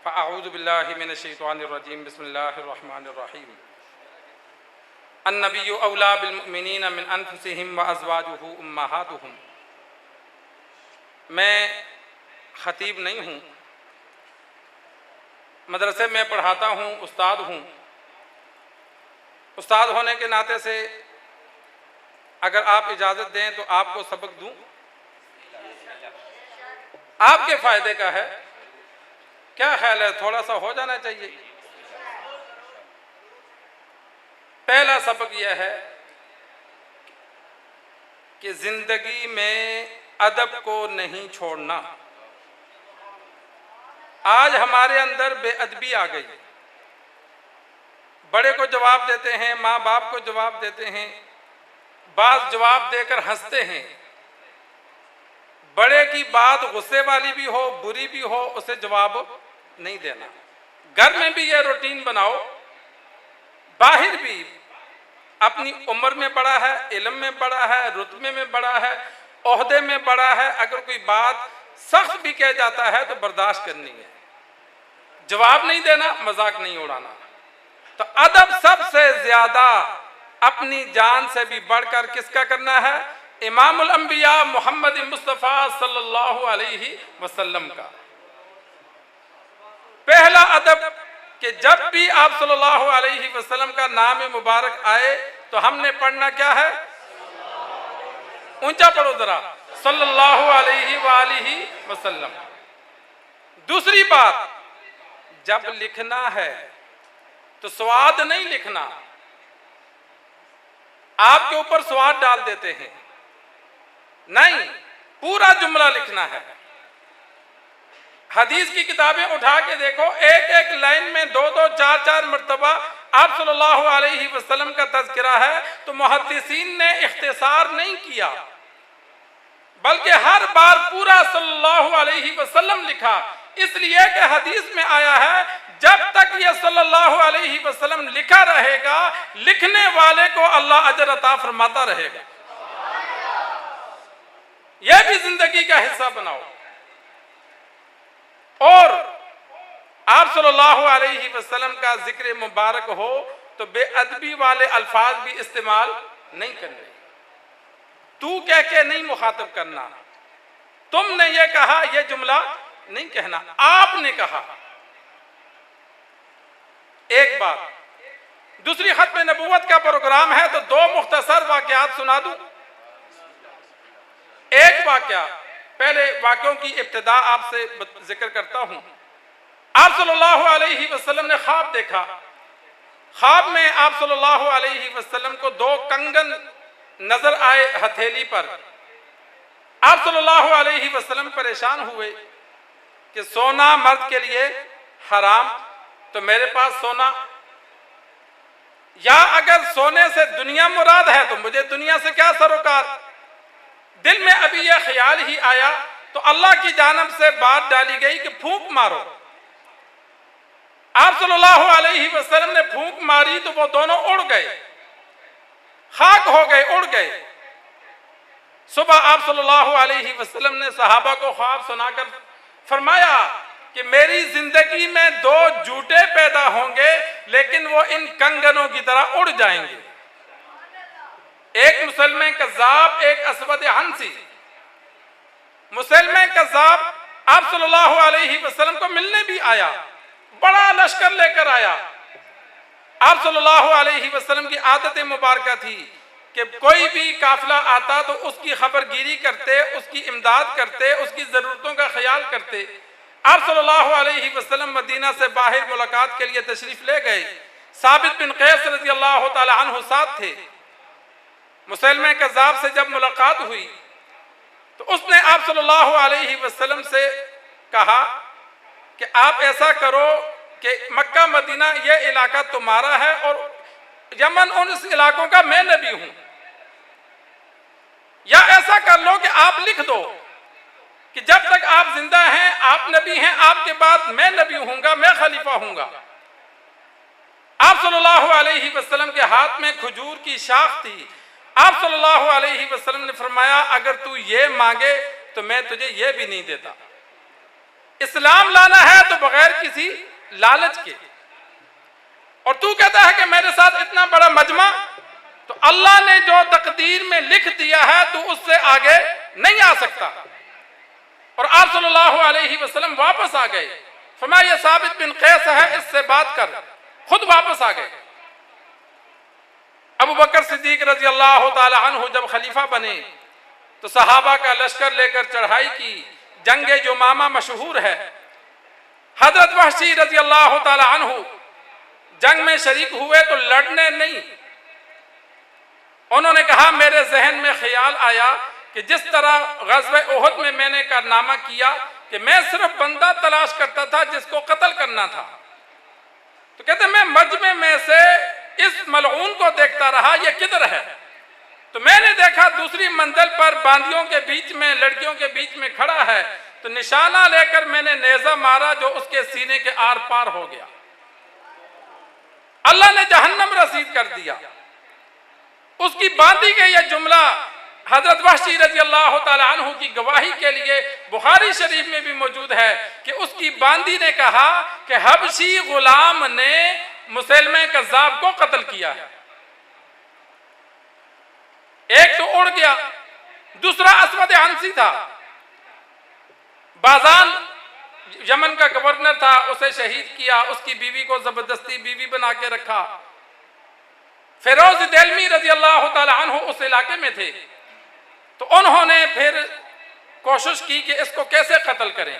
فاعوذ باللہ من الشیطان الرجیم بسم اللہ الرحمن الرحیم النبی اولا بالمؤمنین من انفسہم وازواجہ امہاتہم۔ میں خطیب نہیں ہوں، مدرسے میں پڑھاتا ہوں، استاد ہوں۔ استاد ہونے کے ناطے سے اگر آپ اجازت دیں تو آپ کو سبق دوں، آپ کے فائدے کا ہے۔ کیا خیال ہے؟ تھوڑا سا ہو جانا چاہیے۔ پہلا سبق یہ ہے کہ زندگی میں ادب کو نہیں چھوڑنا۔ آج ہمارے اندر بے ادبی آ گئی، بڑے کو جواب دیتے ہیں، ماں باپ کو جواب دیتے ہیں، بعض جواب دے کر ہنستے ہیں۔ بڑے کی بات غصے والی بھی ہو، بری بھی ہو، اسے جواب نہیں دینا۔ گھر میں بھی یہ روٹین بناؤ، باہر بھی۔ اپنی عمر میں بڑا ہے، علم میں بڑا ہے، رتبے میں بڑا ہے، عہدے میں بڑا ہے، اگر کوئی بات سخت بھی کہہ جاتا ہے تو برداشت کرنی ہے، جواب نہیں دینا، مذاق نہیں اڑانا۔ تو ادب سب سے زیادہ اپنی جان سے بھی بڑھ کر کس کا کرنا ہے؟ امام الانبیاء محمد مصطفیٰ صلی اللہ علیہ وسلم کا۔ پہلا ادب کہ جب بھی آپ صلی اللہ علیہ وسلم کا نام مبارک آئے تو ہم نے پڑھنا کیا ہے؟ اونچا پڑھو ذرا، صلی اللہ علیہ وآلہ وسلم۔ دوسری بات، جب لکھنا ہے تو سواد نہیں لکھنا۔ آپ کے اوپر سواد ڈال دیتے ہیں، نہیں، پورا جملہ لکھنا ہے۔ حدیث کی کتابیں اٹھا کے دیکھو، ایک ایک لائن میں دو دو چار چار مرتبہ آپ صلی اللہ علیہ وسلم کا تذکرہ ہے، تو محدثین نے اختصار نہیں کیا بلکہ ہر بار پورا صلی اللہ علیہ وسلم لکھا، اس لیے کہ حدیث میں آیا ہے جب تک یہ صلی اللہ علیہ وسلم لکھا رہے گا، لکھنے والے کو اللہ اجر عطا فرماتا رہے گا۔ یہ بھی زندگی کا حصہ بناؤ۔ اور آپ صلی اللہ علیہ وسلم کا ذکر مبارک ہو تو بے ادبی والے الفاظ بھی استعمال نہیں کرنے، تو کہہ کے نہیں مخاطب کرنا، تم نے یہ کہا یہ جملہ نہیں کہنا، آپ نے کہا۔ ایک بات، دوسری ختم نبوت کا پروگرام ہے تو دو مختصر واقعات سنا دوں۔ ایک واقعہ، پہلے واقعوں کی ابتدا آپ سے ذکر کرتا ہوں۔ آپ صلی اللہ علیہ وسلم نے خواب دیکھا۔ خواب میں آپ صلی اللہ علیہ وسلم کو دو کنگن نظر آئے ہتھیلی پر۔ آپ صلی اللہ علیہ وسلم پریشان ہوئے کہ سونا مرد کے لیے حرام، تو میرے پاس سونا، یا اگر سونے سے دنیا مراد ہے تو مجھے دنیا سے کیا سروکار۔ دل میں ابھی یہ خیال ہی آیا تو اللہ کی جانب سے بات ڈالی گئی کہ پھونک مارو۔ آپ صلی اللہ علیہ وسلم نے پھونک ماری تو وہ دونوں اڑ گئے، خاک ہو گئے، اڑ گئے۔ صبح آپ صلی اللہ علیہ وسلم نے صحابہ کو خواب سنا کر فرمایا کہ میری زندگی میں دو جھوٹے پیدا ہوں گے لیکن وہ ان کنگنوں کی طرح اڑ جائیں گے، ایک مسلمہ کذاب، ایک اسود عنسی۔ مسلمہ کذاب آپ صلی اللہ علیہ وسلم کو ملنے بھی آیا، بڑا لشکر لے کر آیا۔ آپ صلی اللہ علیہ وسلم کی عادت مبارکہ تھی کہ کوئی بھی قافلہ آتا تو اس کی خبر گیری کرتے، اس کی امداد کرتے، اس کی ضرورتوں کا خیال کرتے۔ آپ صلی اللہ علیہ وسلم مدینہ سے باہر ملاقات کے لیے تشریف لے گئے۔ ثابت بن قیس رضی اللہ تعالی عنہ ساتھ تھے۔ مسلمہ کذاب سے جب ملاقات ہوئی تو اس نے آپ صلی اللہ علیہ وسلم سے کہا کہ آپ ایسا کرو کہ مکہ مدینہ یہ علاقہ تمہارا ہے اور یمن ان اس علاقوں کا میں نبی ہوں، یا ایسا کر لو کہ آپ لکھ دو کہ جب تک آپ زندہ ہیں آپ نبی ہیں، آپ کے بعد میں نبی ہوں گا، میں خلیفہ ہوں گا۔ آپ صلی اللہ علیہ وسلم کے ہاتھ میں کھجور کی شاخ تھی۔ آپ صلی اللہ علیہ وسلم نے فرمایا اگر تو یہ مانگے تو میں تجھے یہ بھی نہیں دیتا۔ اسلام لانا ہے تو بغیر کسی لالچ کے، اور تو کہتا ہے کہ میرے ساتھ اتنا بڑا مجمع، تو اللہ نے جو تقدیر میں لکھ دیا ہے تو اس سے آگے نہیں آ سکتا۔ اور آپ صلی اللہ علیہ وسلم واپس آ گئے، فرمایا یہ ثابت بن قیس ہے، اس سے بات کر، خود واپس آ گئے۔ ابو بکر صدیق رضی اللہ تعالی عنہ جب خلیفہ بنے تو صحابہ کا لشکر لے کر چڑھائی کی، جنگ یمامہ مشہور ہے۔ حضرت وحشی رضی اللہ تعالی عنہ جنگ میں شریک ہوئے تو لڑنے نہیں، انہوں نے کہا میرے ذہن میں خیال آیا کہ جس طرح غزوہ احد میں میں نے کارنامہ کیا کہ میں صرف بندہ تلاش کرتا تھا جس کو قتل کرنا تھا، تو کہتے میں مجمع میں سے اس ملعون کو دیکھتا رہا، یہ کدھر ہے؟ تو میں نے دیکھا دوسری منزل پر باندیوں کے بیچ میں، لڑکیوں کے بیچ میں کھڑا ہے، تو نشانہ لے کر میں نے نیزہ مارا جو اس کے سینے کے آر پار ہو گیا۔ اللہ نے جہنم رسید کر دیا۔ اس کی باندھی کے یہ جملہ حضرت وحشی رضی اللہ تعالی عنہ کی گواہی کے لیے بخاری شریف میں بھی موجود ہے کہ اس کی باندھی نے کہا کہ حبشی غلام نے مسلمہ کذاب کو قتل کیا ہے۔ ایک تو اڑ گیا، دوسرا اسود عنسی تھا، بازان یمن کا گورنر تھا، اسے شہید کیا، اس کی بیوی کو زبردستی بیوی بنا کے رکھا۔ فیروز دہلوی رضی اللہ تعالی عنہ اس علاقے میں تھے، تو انہوں نے پھر کوشش کی کہ اس کو کیسے قتل کریں،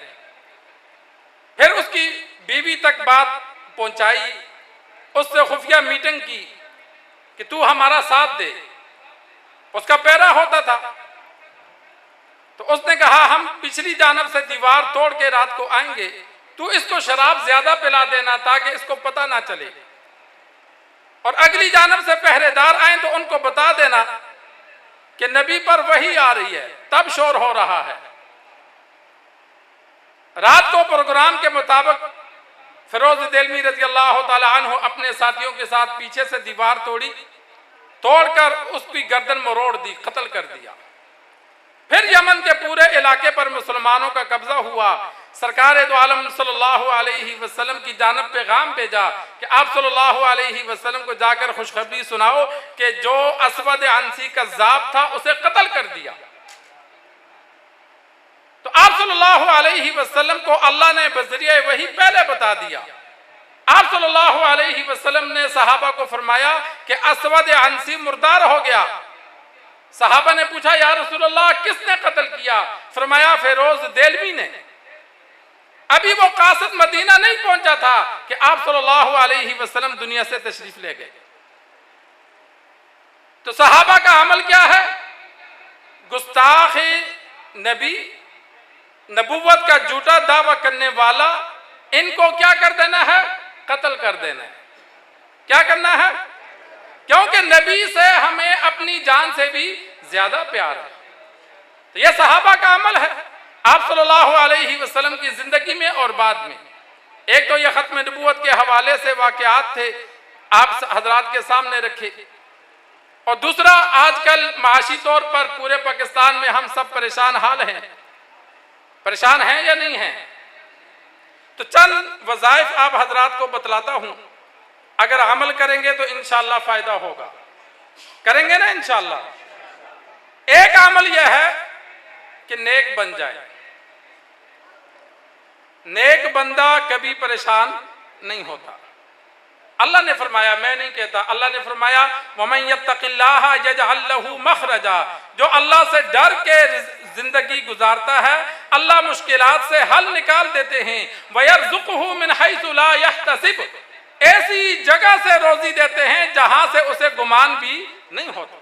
پھر اس کی بیوی تک بات پہنچائی، اس سے خفیہ میٹنگ کی کہ تو ہمارا ساتھ دے، اس کا پیرا ہوتا تھا، تو اس نے کہا ہم پچھلی جانب سے دیوار توڑ کے رات کو آئیں گے، تو اس کو شراب زیادہ پلا دینا تاکہ اس کو پتہ نہ چلے، اور اگلی جانب سے پہرے دار آئیں تو ان کو بتا دینا کہ نبی پر وحی آ رہی ہے، تب شور ہو رہا ہے۔ رات کو پروگرام کے مطابق فیروز دہلوی رضی اللہ تعالی عنہ اپنے ساتھیوں کے ساتھ پیچھے سے دیوار توڑی، توڑ کر اس کی گردن مروڑ دی، قتل کر دیا۔ پھر یمن کے پورے علاقے پر مسلمانوں کا قبضہ ہوا۔ سرکار دو عالم صلی اللہ علیہ وسلم کی جانب پیغام بھیجا کہ آپ صلی اللہ علیہ وسلم کو جا کر خوشخبری سناؤ کہ جو اسود عنسی کذاب تھا اسے قتل کر دیا۔ تو آپ صلی اللہ علیہ وسلم کو اللہ نے بذریعہ وحی پہلے بتا دیا۔ آپ صلی اللہ علیہ وسلم نے صحابہ کو فرمایا کہ اسود عنسی مردار ہو گیا۔ صحابہ نے پوچھا یا رسول اللہ کس نے قتل کیا؟ فرمایا فیروز دہلوی نے۔ ابھی وہ قاصد مدینہ نہیں پہنچا تھا کہ آپ صلی اللہ علیہ وسلم دنیا سے تشریف لے گئے۔ تو صحابہ کا عمل کیا ہے؟ گستاخ نبی، نبوت کا جھوٹا دعویٰ کرنے والا، ان کو کیا کر دینا ہے؟ قتل کر دینا ہے۔ کیا کرنا ہے؟ کیونکہ نبی سے ہمیں اپنی جان سے بھی زیادہ پیار ہے۔ تو یہ صحابہ کا عمل ہے آپ صلی اللہ علیہ وسلم کی زندگی میں اور بعد میں۔ ایک تو یہ ختم نبوت کے حوالے سے واقعات تھے آپ حضرات کے سامنے رکھے، اور دوسرا آج کل معاشی طور پر پورے پاکستان میں ہم سب پریشان حال ہیں۔ پریشان ہیں یا نہیں ہیں؟ تو چند وظائف آپ حضرات کو بتلاتا ہوں، اگر عمل کریں گے تو انشاءاللہ فائدہ ہوگا۔ کریں گے نا انشاءاللہ؟ ایک عمل یہ ہے کہ نیک بن جائے۔ نیک بندہ کبھی پریشان نہیں ہوتا۔ اللہ نے فرمایا، میں نہیں کہتا، اللہ نے فرمایا وَمَن يَتَّقِ اللَّهَ يَجْعَلْ لَهُ مَخْرَجًا، جو اللہ سے ڈر کے زندگی گزارتا ہے اللہ مشکلات سے حل نکال دیتے ہیں۔ وَيَرْزُقْهُ مِنْ حَيْثُ لَا يَحْتَسِبُ، ایسی جگہ سے روزی دیتے ہیں جہاں سے اسے گمان بھی نہیں ہوتا۔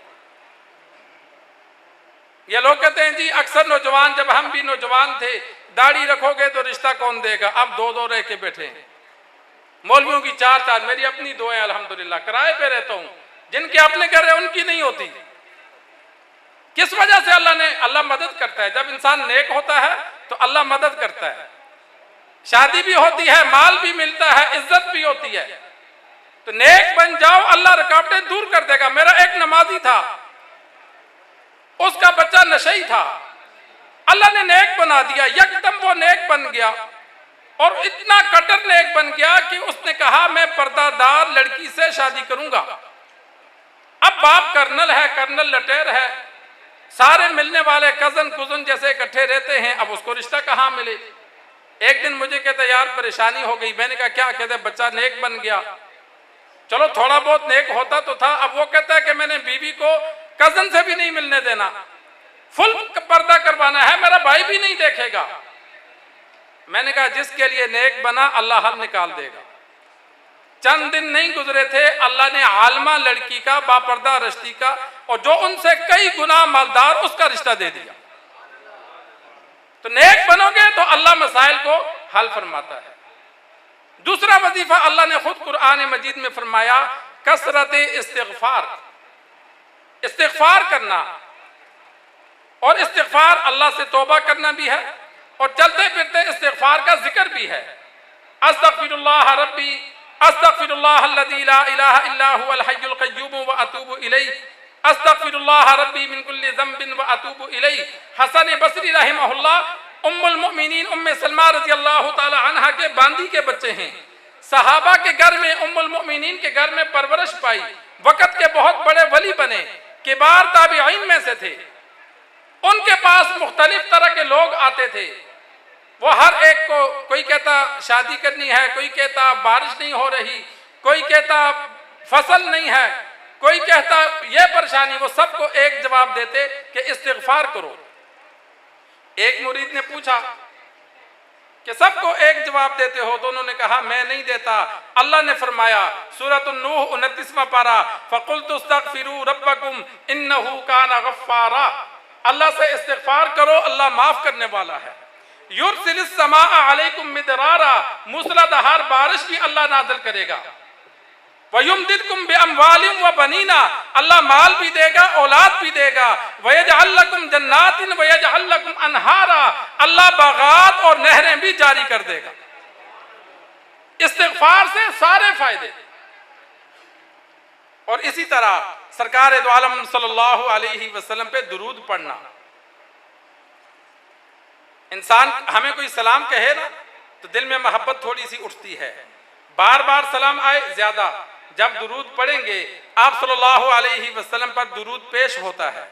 یہ لوگ کہتے ہیں جی اکثر نوجوان، جب ہم بھی نوجوان تھے، داڑھی رکھو گے تو رشتہ کون دے گا؟ اب دو دو رہ کے بیٹھے ہیں، مولویوں کی چار چار، میری اپنی دو ہیں الحمدللہ، کرائے پہ رہتا ہوں، جن کے اپنے گھر ہیں ان کی نہیں ہوتی۔ کس وجہ سے؟ اللہ مدد کرتا ہے، جب انسان نیک ہوتا ہے تو اللہ مدد کرتا ہے، شادی بھی ہوتی ہے، مال بھی ملتا ہے، عزت بھی ہوتی ہے۔ تو نیک بن جاؤ، اللہ رکاوٹیں دور کر دے گا۔ میرا ایک نمازی تھا، اس کا بچہ نشئی تھا، اللہ نے نیک بنا دیا، یکدم وہ نیک بن گیا، اور اتنا کٹر نیک بن گیا کہ اس نے کہا میں پردہ دار لڑکی سے شادی کروں گا۔ اب باپ کرنل ہے، کرنل لٹیر ہے، سارے ملنے والے کزن جیسے اکٹھے رہتے ہیں، اب اس کو رشتہ کہاں ملے؟ ایک دن مجھے کہتا یار پریشانی ہو گئی، میں نے کہا کیا؟ کہتے بچہ نیک بن گیا۔ چلو تھوڑا بہت نیک ہوتا تو تھا، اب وہ کہتا ہے کہ میں نے بیوی کو کزن سے بھی نہیں ملنے دینا، فل پردہ کروانا ہے، میرا بھائی بھی نہیں دیکھے گا۔ میں نے کہا جس کے لیے نیک بنا اللہ حل نکال دے گا۔ چند دن نہیں گزرے تھے، اللہ نے عالمہ لڑکی کا، باپردہ رشتی کا، اور جو ان سے کئی گنا مالدار، اس کا رشتہ دے دیا۔ تو نیک بنو گے تو اللہ مسائل کو حل فرماتا ہے۔ دوسرا وظیفہ اللہ نے خود قرآن مجید میں فرمایا، کثرت استغفار، استغفار کرنا، اور استغفار اللہ سے توبہ کرنا بھی ہے، اور چلتے پھرتے استغفار کا ذکر بھی ہے۔ استغفر اللہ ربی، استغفر اللہ الذی لا الہ الا هو الحی القیوم واتوب الیہ، استغفر اللہ ربی من کل ذنب واتوب الیہ۔ حسن بصری رحمہ اللہ ام المؤمنین ام سلمہ رضی اللہ تعالی عنہ کے باندی کے بچے ہیں، صحابہ کے گھر میں، ام المؤمنین کے گھر میں پرورش پائی، وقت کے بہت بڑے ولی بنے، کبار تابعین میں سے تھے۔ ان کے پاس مختلف طرح کے لوگ آتے تھے، وہ ہر ایک کو، کوئی کہتا شادی کرنی ہے، کوئی کہتا بارش نہیں ہو رہی، کوئی کہتا فصل نہیں ہے، کوئی کہتا یہ پریشانی، وہ سب کو ایک جواب دیتے کہ استغفار کرو۔ ایک مرید نے پوچھا کہ سب کو ایک جواب دیتے ہو؟ تو انہوں نے کہا میں نہیں دیتا۔ اللہ نے فرمایا سورۃ النوح 29واں پارہ، فَقُلْتُ اسْتَغْفِرُوا رَبَّكُمْ إِنَّهُ كَانَ غَفَّارًا، اللہ سے استغفار کرو، اللہ معاف کرنے والا ہے۔ یرسل السماء علیکم مدرارا، موسلادھار بارش بھی اللہ نازل کرے گا۔ وَيُمْدِدْكُمْ بِأَمْوَالٍ وَبَنِينَ، اللہ مال بھی دے گا، اولاد بھی دے گا۔ وَيَجْعَلْ لَكُمْ جَنَّاتٍ وَيَجْعَلْ لَكُمْ أَنْهَارًا، اللہ باغات اور نہریں بھی جاری کر دے گا۔ استغفار سے سارے فائدے۔ اور اسی طرح سرکار دو عالم صلی اللہ علیہ وسلم پہ درود پڑھنا۔ انسان ہمیں کوئی سلام کہے نا تو دل میں محبت تھوڑی سی اٹھتی ہے، بار بار سلام آئے زیادہ۔ جب درود پڑھیں گے آپ صلی اللہ علیہ وسلم پر درود پیش ہوتا ہے،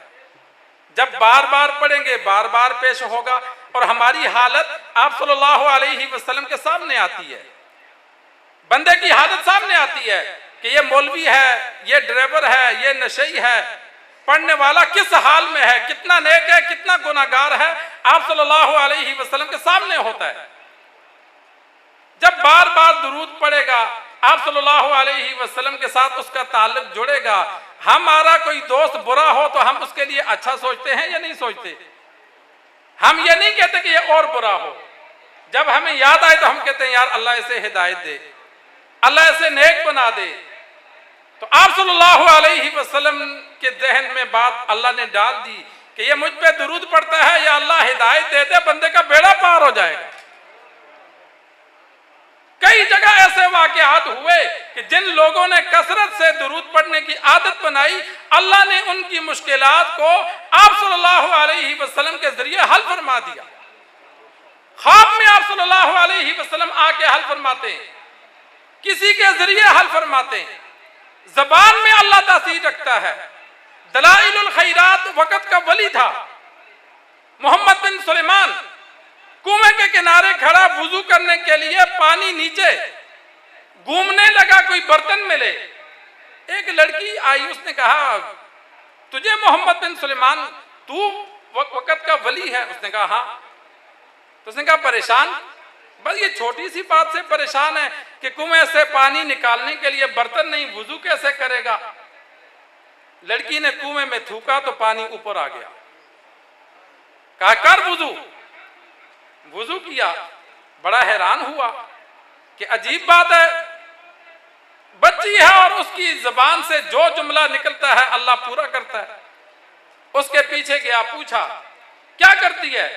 جب بار بار پڑھیں گے بار بار پیش ہوگا، اور ہماری حالت آپ صلی اللہ علیہ وسلم کے سامنے آتی ہے، بندے کی حالت سامنے آتی ہے کہ یہ مولوی ہے، یہ ڈرائیور ہے، یہ نشئی ہے، پڑھنے والا کس حال میں ہے، کتنا نیک ہے، کتنا گناہگار ہے، آپ صلی اللہ علیہ وسلم کے سامنے ہوتا ہے۔ جب بار بار درود پڑھے گا آپ صلی اللہ علیہ وسلم کے ساتھ اس کا تعلق جڑے گا۔ ہمارا کوئی دوست برا ہو تو ہم اس کے لیے اچھا سوچتے ہیں یا نہیں سوچتے؟ ہم یہ نہیں کہتے کہ یہ اور برا ہو، جب ہمیں یاد آئے تو ہم کہتے ہیں یار اللہ اسے ہدایت دے، اللہ اسے نیک بنا دے۔ تو آپ صلی اللہ علیہ وسلم کے ذہن میں بات اللہ نے ڈال دی کہ یہ مجھ پہ درود پڑتا ہے، یا اللہ ہدایت دے دے، بندے کا بیڑا پار ہو جائے گا۔ کئی جگہ ایسے واقعات ہوئے کہ جن لوگوں نے کثرت سے درود پڑھنے کی عادت بنائی، اللہ نے ان کی مشکلات کو آپ صلی اللہ علیہ وسلم کے ذریعے حل فرما دیا۔ خواب میں آپ صلی اللہ علیہ وسلم آ کے حل فرماتے ہیں، کسی کے ذریعے حل فرماتے ہیں، زبان میں اللہ تاثیر رکھتا ہے۔ دلائل الخیرات وقت کا ولی تھا محمد بن سلیمان، کنویں کے کنارے کھڑا وضو کرنے کے لیے، پانی نیچے، گھومنے لگا کوئی برتن ملے، ایک لڑکی آئی، اس نے کہا تجھے محمد بن سلیمان تو وقت کا ولی ہے؟ اس نے کہا ہاں۔ تو اس نے کہا پریشان؟ بس یہ چھوٹی سی بات سے پریشان ہے کہ کنویں سے پانی نکالنے کے لیے برتن نہیں، وضو کیسے کرے گا؟ لڑکی نے کنویں میں تھوکا تو پانی اوپر آ گیا، کہا کر وضو۔ وضو کیا، بڑا حیران ہوا کہ عجیب بات ہے، بچی ہے اور اس کی زبان سے جو جملہ نکلتا ہے اللہ پورا کرتا ہے۔ اس کے پیچھے گیا، پوچھا کیا کرتی ہے؟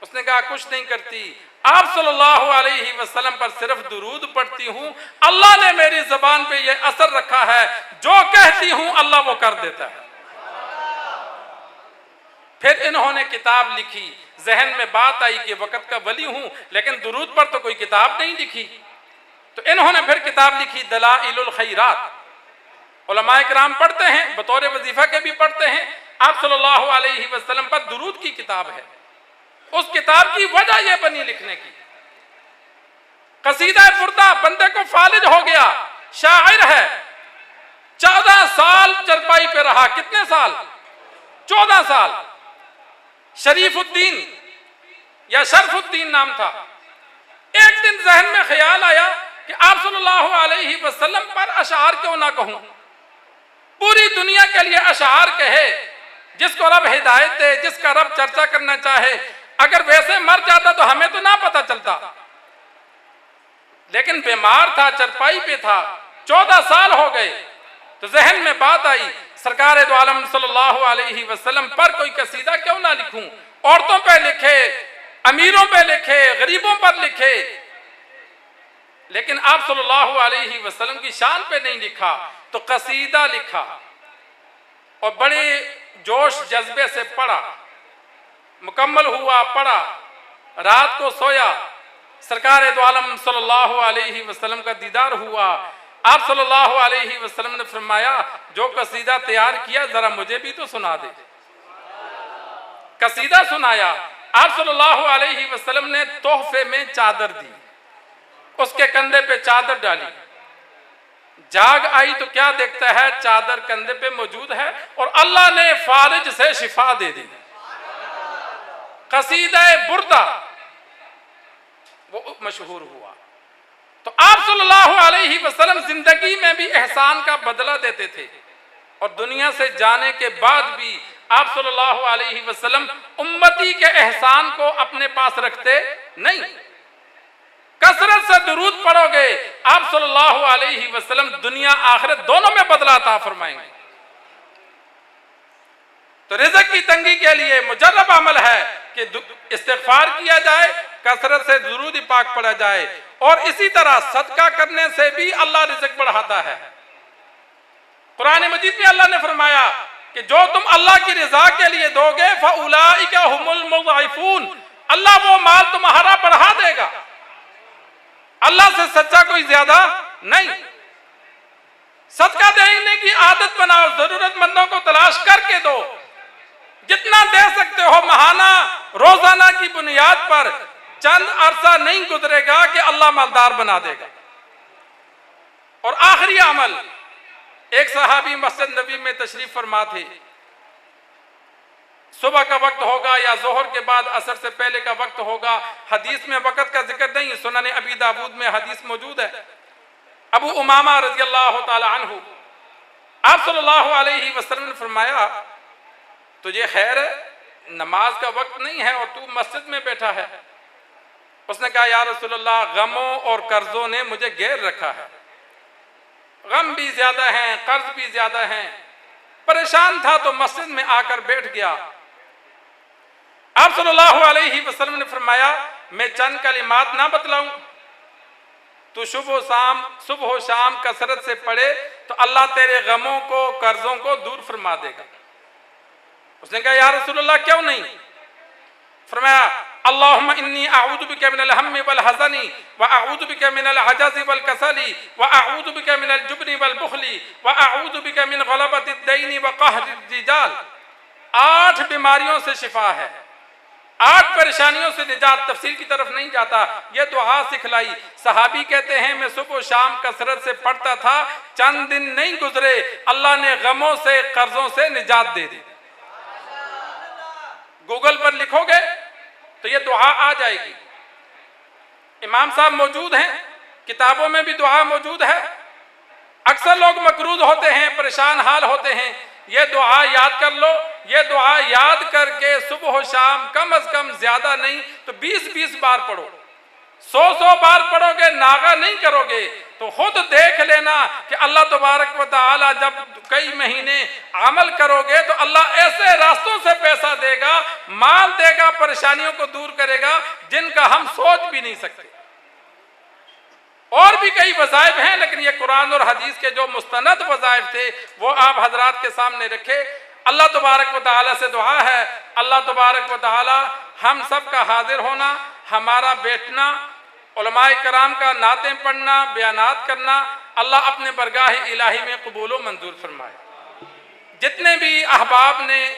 اس نے کہا کچھ نہیں کرتی، آپ صلی اللہ علیہ وسلم پر صرف درود پڑھتی ہوں، اللہ نے میری زبان پہ یہ اثر رکھا ہے، جو کہتی ہوں اللہ وہ کر دیتا ہے۔ پھر انہوں نے کتاب لکھی ذہن میں بات آئی کہ وقت کا ولی ہوں لیکن درود پر تو کوئی کتاب نہیں لکھی، تو انہوں نے پھر کتاب لکھی دلائل الخیرات۔ علماء کرام پڑھتے ہیں، بطور وظیفہ کے بھی پڑھتے ہیں، آپ صلی اللہ علیہ وسلم پر درود کی کتاب ہے۔ اس کتاب کی وجہ یہ بنی لکھنے کی، قصیدہ بردہ بندے کو فالج ہو گیا، شاعر ہے، 14 سال چرپائی پہ رہا۔ کتنے سال؟ 14 سال۔ شریف الدین یا شرف الدین نام تھا۔ ایک دن ذہن میں خیال آیا کہ آپ صلی اللہ علیہ وسلم پر اشعار کیوں نہ کہوں، پوری دنیا کے لیے اشعار کہے، جس کو رب ہدایت دے، جس کا رب چرچا کرنا چاہے، اگر ویسے مر جاتا تو ہمیں تو نہ پتہ چلتا، لیکن بیمار تھا، چرپائی پہ تھا، 14 سال ہو گئے، تو ذہن میں بات آئی سرکار دو عالم صلی اللہ علیہ وسلم پر کوئی قصیدہ کیوں نہ لکھوں، عورتوں پہ لکھے، امیروں پہ لکھے، غریبوں پر لکھے، لیکن آپ صلی اللہ علیہ وسلم کی شان پہ نہیں لکھا، تو قصیدہ لکھا اور بڑے جوش جذبے سے پڑھا، مکمل ہوا، پڑھا، رات کو سویا، سرکار دو عالم صلی اللہ علیہ وسلم کا دیدار ہوا۔ آپ صلی اللہ علیہ وسلم نے فرمایا جو قصیدہ تیار کیا ذرا مجھے بھی تو سنا دے۔ قصیدہ سنایا، آپ صلی اللہ علیہ وسلم نے تحفے میں چادر دی، اس کے کندھے پہ چادر ڈالی، جاگ آئی تو کیا دیکھتا ہے، چادر کندھے پہ موجود ہے اور اللہ نے فالج سے شفا دے دی۔ قصیدہ بردہ وہ مشہور ہوا۔ تو آپ صلی اللہ علیہ وسلم زندگی میں بھی احسان کا بدلہ دیتے تھے، اور دنیا سے جانے کے بعد بھی آپ صلی اللہ علیہ وسلم امتی کے احسان کو اپنے پاس رکھتے نہیں۔ کثرت سے درود پڑھو گے، آپ صلی اللہ علیہ وسلم دنیا آخرت دونوں میں بدلہ عطا فرمائیں گے۔ تو رزق کی تنگی کے لیے مجرب عمل ہے کہ استغفار کیا جائے، کثرت سے درود پاک پڑھا جائے، اور اسی طرح صدقہ کرنے سے بھی اللہ رزق بڑھاتا ہے۔ قرآن مجید میں اللہ نے فرمایا کہ جو تم اللہ کی رضا کے لیے دو گے فَأُولَئِكَ هُمُ الْمُضْعِفُونَ، اللہ وہ مال تمہارا بڑھا دے گا۔ اللہ سے سچا کوئی زیادہ نہیں۔ صدقہ دینے کی عادت بناؤ، ضرورت مندوں کو تلاش کر کے دو، جتنا دے سکتے ہو ماہانہ روزانہ کی بنیاد پر، چند عرصہ نہیں گزرے گا کہ اللہ مالدار بنا دے گا۔ اور آخری عمل، ایک صحابی مسجد نبی میں تشریف فرما تھے، صبح کا وقت ہوگا یا ظہر کے بعد عصر سے پہلے کا وقت ہوگا، حدیث میں وقت کا ذکر نہیں، سنن ابی داود میں حدیث موجود ہے۔ ابو امامہ رضی اللہ تعالی عنہ، آپ صلی اللہ علیہ وسلم نے فرمایا تجھے خیر ہے، نماز کا وقت نہیں ہے اور تو مسجد میں بیٹھا ہے۔ اس نے کہا یا رسول اللہ غموں اور قرضوں نے مجھے گھیر رکھا ہے، غم بھی زیادہ ہیں، قرض بھی زیادہ ہیں، پریشان تھا تو مسجد میں آ کر بیٹھ گیا۔ آپ صلی اللہ علیہ وسلم نے فرمایا میں چند کلمات نہ بتلاؤں، تو صبح و شام کثرت سے پڑھے تو اللہ تیرے غموں کو قرضوں کو دور فرما دے گا۔ اس نے کہا یا رسول اللہ کیوں نہیں؟ فرمایا اللہم انی اعوذ بک من الہم والحزن واعوذ بک من العجز والکسل واعوذ بک من الجبن والبخل واعوذ بک من غلبۃ الدین وقہر الرجال۔ 8 بیماریوں سے شفا ہے، 8 پریشانیوں سے نجات۔ تفصیل کی طرف نہیں جاتا، یہ دعا سکھلائی۔ صحابی کہتے ہیں میں صبح و شام کثرت سے پڑھتا تھا، چند دن نہیں گزرے اللہ نے غموں سے قرضوں سے نجات دے دی۔ گوگل پر لکھو گے تو یہ دعا آ جائے گی، امام صاحب موجود ہیں، کتابوں میں بھی دعا موجود ہے۔ اکثر لوگ مقروض ہوتے ہیں، پریشان حال ہوتے ہیں، یہ دعا یاد کر لو، یہ دعا یاد کر کے صبح و شام کم از کم زیادہ نہیں تو 20 بار پڑھو، 100 بار پڑھو گے، ناغہ نہیں کرو گے تو خود دیکھ لینا کہ اللہ تبارک و تعالی جب کئی مہینے عمل کرو گے تو اللہ ایسے راستوں سے پیسہ دے گا، مال دے گا، پریشانیوں کو دور کرے گا جن کا ہم سوچ بھی نہیں سکتے۔ اور بھی کئی وظائف ہیں، لیکن یہ قرآن اور حدیث کے جو مستند وظائف تھے وہ آپ حضرات کے سامنے رکھے۔ اللہ تبارک و تعالی سے دعا ہے اللہ تبارک و تعالی ہم سب کا حاضر ہونا، ہمارا بیٹھنا، علماء کرام کا نعتیں پڑھنا، بیانات کرنا، اللہ اپنے برگاہ الہی میں قبول و منظور فرمائے۔ جتنے بھی احباب نے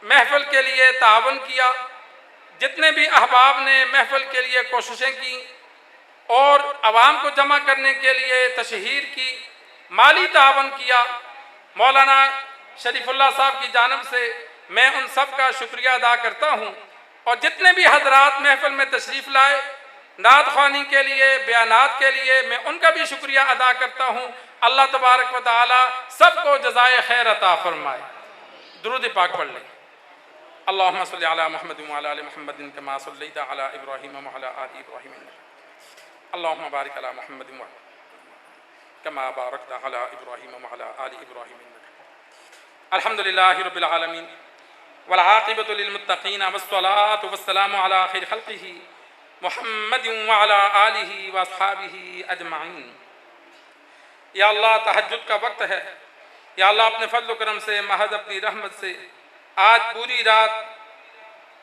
محفل کے لیے تعاون کیا، جتنے بھی احباب نے محفل کے لیے کوششیں کی اور عوام کو جمع کرنے کے لیے تشہیر کی، مالی تعاون کیا، مولانا شریف اللہ صاحب کی جانب سے میں ان سب کا شکریہ ادا کرتا ہوں۔ اور جتنے بھی حضرات محفل میں تشریف لائے نعت خوانی کے لیے، بیانات کے لیے، میں ان کا بھی شکریہ ادا کرتا ہوں۔ اللہ تبارک و تعالی سب کو جزائے خیر عطا فرمائے۔ درود پاک پڑھ لیں۔ اللہم صلی علی محمد وعلی آل محمد کما صلیت علی ابراہیم وعلی آل ابراہیم، اللہم بارک علی محمد کما بارکت علی ابراہیم وعلی آل ابراہیم۔ الحمدللہ رب العالمین والعاقبۃ للمتقین والصلاۃ والسلام علی خیر خلقہ محمد وعلی آلہ واصحابہ اجمعین۔ یا اللہ، تہجد کا وقت ہے، یا اللہ اپنے فضل و کرم سے، محض اپنی رحمت سے آج پوری رات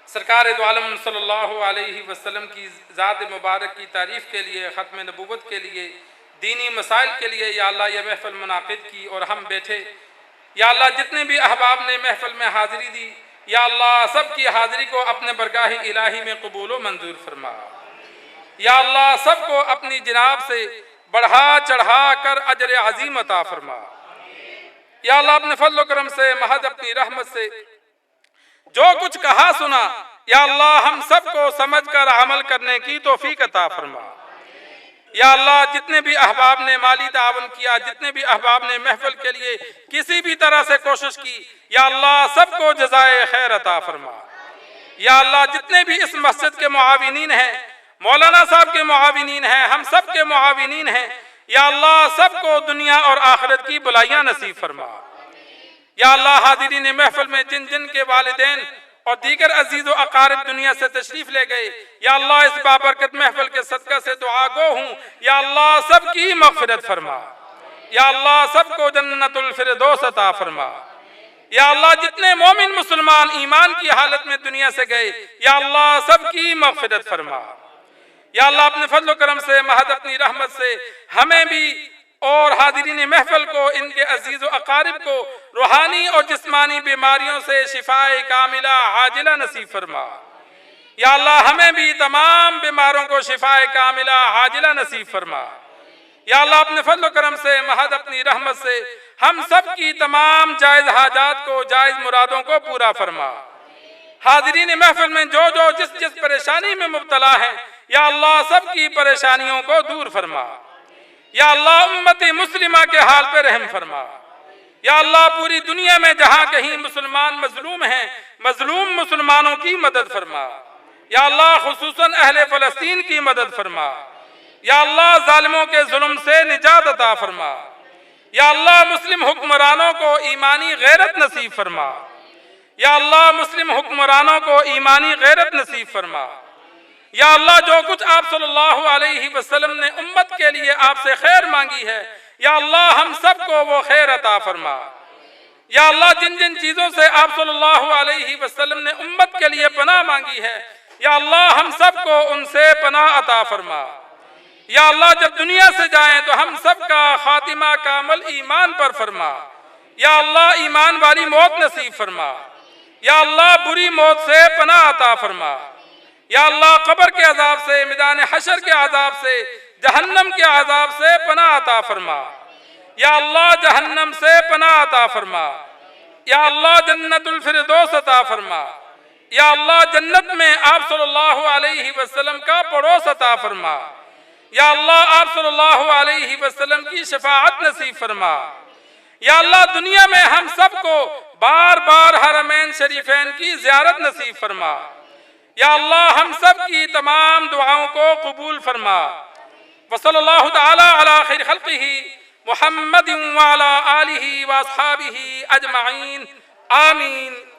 سرکار دو عالم صلی اللہ علیہ وسلم کی ذات مبارک کی تعریف کے لیے، ختم نبوت کے لیے، دینی مسائل کے لیے یا اللہ یہ محفل منعقد کی اور ہم بیٹھے۔ یا اللہ جتنے بھی احباب نے محفل میں حاضری دی، یا اللہ سب کی حاضری کو اپنے برگاہ الہی میں قبول و منظور فرما۔ یا اللہ سب کو اپنی جناب سے بڑھا چڑھا کر اجر عظیم عطا فرما۔ یا اللہ اپنے فضل و کرم سے، محض اپنی رحمت سے جو کچھ کہا سنا، یا اللہ ہم سب کو سمجھ کر عمل کرنے کی توفیق عطا فرما۔ یا اللہ جتنے بھی احباب نے مالی تعاون کیا، جتنے بھی احباب نے محفل کے لیے کسی بھی طرح سے کوشش کی، یا اللہ سب کو جزائے خیر عطا فرما۔ یا اللہ جتنے بھی اس مسجد کے معاونین ہیں، مولانا صاحب کے معاونین ہیں، ہم سب کے معاونین ہیں، یا اللہ سب کو دنیا اور آخرت کی بلائیاں نصیب فرما۔ یا اللہ حاضرین محفل میں جن جن کے والدین اور دیگر عزیز و اقارب دنیا سے تشریف لے گئے، یا اللہ اس بابرکت محفل کے صدقہ سے دعا گو ہوں، یا اللہ سب کی مغفرت فرما۔ یا اللہ سب کو جنت الفردوس عطا فرما۔ یا اللہ جتنے مومن مسلمان ایمان کی حالت میں دنیا سے گئے، یا اللہ سب کی مغفرت فرما۔ یا اللہ اپنے فضل و کرم سے، محض اپنی رحمت سے ہمیں بھی اور حاضرین محفل کو، ان کے عزیز و اقارب کو روحانی اور جسمانی بیماریوں سے شفاء کاملہ عاجلہ نصیب فرما۔ یا اللہ ہمیں بھی تمام بیماروں کو شفاء کاملہ عاجلہ نصیب فرما۔ یا اللہ اپنے فضل و کرم سے، محض اپنی رحمت سے ہم سب کی تمام جائز حاجات کو، جائز مرادوں کو پورا فرما۔ حاضرین محفل میں جو جو جس پریشانی میں مبتلا ہیں، یا اللہ سب کی پریشانیوں کو دور فرما۔ یا اللہ امت مسلمہ کے حال پہ رحم فرما۔ یا اللہ پوری دنیا میں جہاں کہیں مسلمان مظلوم ہیں، مظلوم مسلمانوں کی مدد فرما۔ یا اللہ خصوصاً اہل فلسطین کی مدد فرما۔ یا اللہ ظالموں کے ظلم سے نجات عطا فرما۔ یا اللہ مسلم حکمرانوں کو ایمانی غیرت نصیب فرما۔ یا اللہ مسلم حکمرانوں کو ایمانی غیرت نصیب فرما۔ یا اللہ جو کچھ آپ صلی اللہ علیہ وسلم نے امت کے لیے آپ سے خیر مانگی ہے، یا اللہ ہم سب کو وہ خیر عطا فرما۔ یا اللہ جن جن چیزوں سے آپ صلی اللہ علیہ وسلم نے امت کے لیے پناہ مانگی ہے، یا اللہ ہم سب کو ان سے پناہ عطا فرما۔ یا اللہ جب دنیا سے جائیں تو ہم سب کا خاتمہ کامل ایمان پر فرما۔ یا اللہ ایمان والی موت نصیب فرما۔ یا اللہ بری موت سے پناہ عطا فرما۔ یا اللہ قبر کے عذاب سے، میدان حشر کے عذاب سے، جہنم کے عذاب سے پناہ عطا فرما۔ یا اللہ جہنم سے پناہ عطا فرما۔ یا اللہ جنت الفردوس عطا فرما۔ یا اللہ جنت میں آپ صلی اللہ علیہ وسلم کا پڑوس عطا فرما۔ یا اللہ آپ صلی اللہ علیہ وسلم کی شفاعت نصیب فرما۔ یا اللہ دنیا میں ہم سب کو بار بار حرمین شریفین کی زیارت نصیب فرما۔ یا اللہ ہم سب کی تمام دعاؤں کو قبول فرما۔ وصلی اللہ تعالی علی خیر خلقہ محمد وعلی آلہ واصحابہ اجمعین، آمین۔